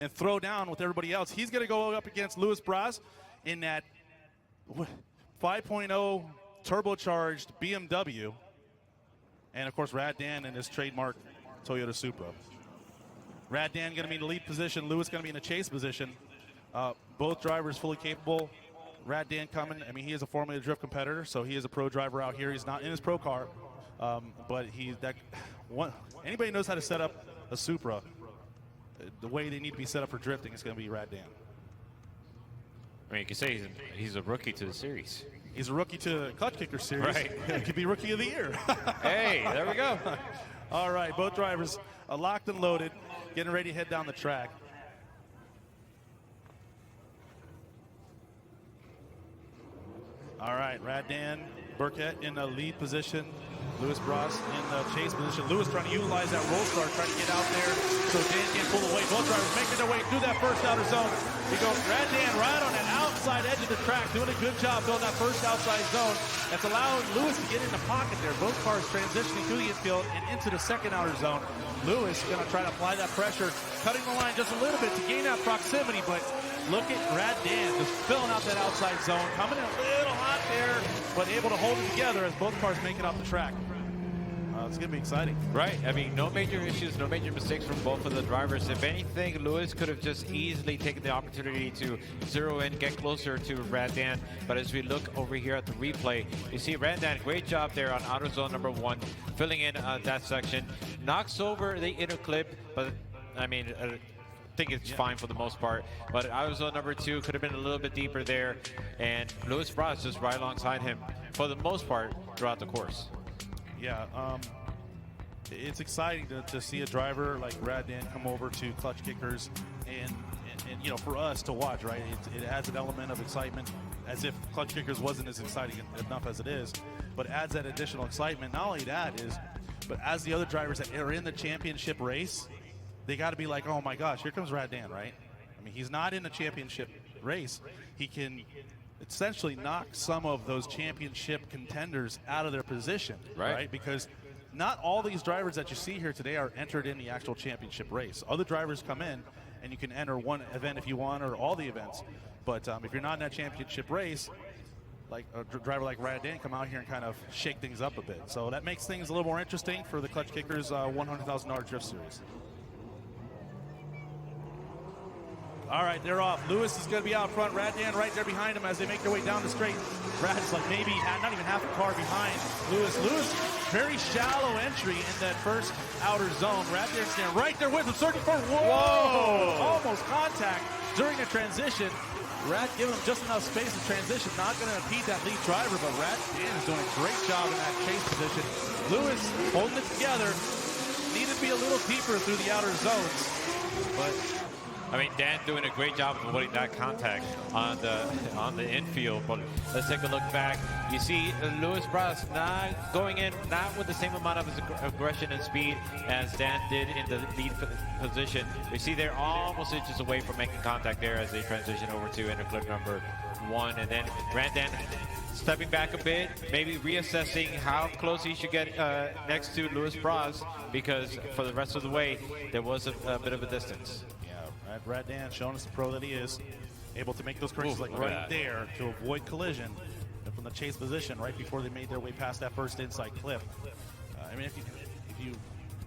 and throw down with everybody else. He's going to go up against Braz in that 5.0 turbocharged BMW. And, of course, Rad Dan in his trademark Toyota Supra. Rad Dan going to be in the lead position. Lewis going to be in the chase position. Both drivers fully capable. Rad Dan coming. I mean, he is a Formula Drift competitor, so he is a pro driver out here. He's not in his pro car, but anybody knows how to set up a Supra. The way they need to be set up for drifting is going to be Rad Dan. I mean, you can say he's a rookie to the series. He's a rookie to the Clutch Kicker series. Right. He could be Rookie of the Year. Hey, there we go. All right, both drivers are locked and loaded, getting ready to head down the track. All right, Rad Dan, Burkett in the lead position. Braz in the chase position. Lewis trying to utilize that roll start, trying to get out there so Dan can't pull away. Both drivers making their way through that first outer zone. We go Rad Dan right on that outside edge of the track, doing a good job building that first outside zone. That's allowing Lewis to get in the pocket there. Both cars transitioning through the infield and into the second outer zone. Lewis going to try to apply that pressure, cutting the line just a little bit to gain that proximity, but look at Rad Dan just filling out that outside zone, coming in a little hot there, but able to hold it together as both cars make it off the track. It's going to be exciting. Right. I mean, no major issues, no major mistakes from both of the drivers. If anything, Lewis could have just easily taken the opportunity to zero in, get closer to Rad Dan. But as we look over here at the replay, you see Rad Dan, great job there on outer zone number 1, filling in that section. Knocks over the inner clip, but I mean, I think it's fine for the most part. But outer zone number 2 could have been a little bit deeper there. And Braz just right alongside him for the most part throughout the course. Yeah, it's exciting to see a driver like Rad Dan come over to Clutch Kickers and you know, for us to watch, right? It adds an element of excitement, as if Clutch Kickers wasn't as exciting enough as it is, but adds that additional excitement. Not only that but as the other drivers that are in the championship race, they got to be like, oh my gosh, here comes Rad Dan, right? I mean, he's not in the championship race. He can essentially knock some of those championship contenders out of their position, right? Because not all these drivers that you see here today are entered in the actual championship race. Other drivers come in, and you can enter one event if you want, or all the events. But if you're not in that championship race, like a driver like Rad Dan come out here and kind of shake things up a bit. So that makes things a little more interesting for the Clutch Kickers $100,000 Drift Series. All right, they're off. Lewis is going to be out front. Rad Dan right there behind him as they make their way down the straight. Rad's like maybe not even half a car behind Lewis. Lewis, very shallow entry in that first outer zone. Rad Dan's standing right there with him, searching for, whoa! Almost contact during the transition. Rad giving him just enough space to transition. Not going to impede that lead driver, but Rad Dan is doing a great job in that chase position. Lewis holding it together. Needed to be a little deeper through the outer zones, but I mean, Dan doing a great job of avoiding that contact on the infield. But let's take a look back. You see Braz not going in, not with the same amount of aggression and speed as Dan did in the lead position. We see they're almost inches away from making contact there as they transition over to inner clip number 1. And then Rad Dan stepping back a bit, maybe reassessing how close he should get next to Braz, because for the rest of the way, there was a bit of a distance. Rad Dan showing us the pro that he is, able to make those corrections like right there to avoid collision from the chase position right before they made their way past that first inside clip. I mean,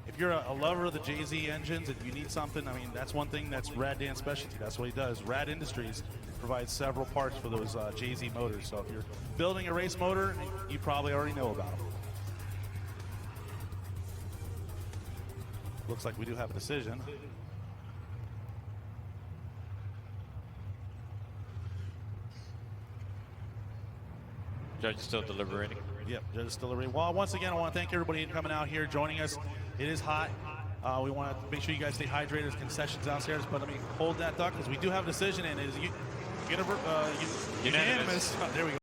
if you're a lover of the JZ engines, if you need something, I mean, that's one thing that's Rad Dan's specialty. That's what he does. Rad Industries provides several parts for those JZ motors. So if you're building a race motor, you probably already know about them. Looks like we do have a decision. Judge still delivering. Yep, judge still delivering. Well, once again, I want to thank everybody coming out here, joining us. It is hot. We want to make sure you guys stay hydrated. There's concessions downstairs, but let me hold that duck because we do have a decision, and it is unanimous. There we go.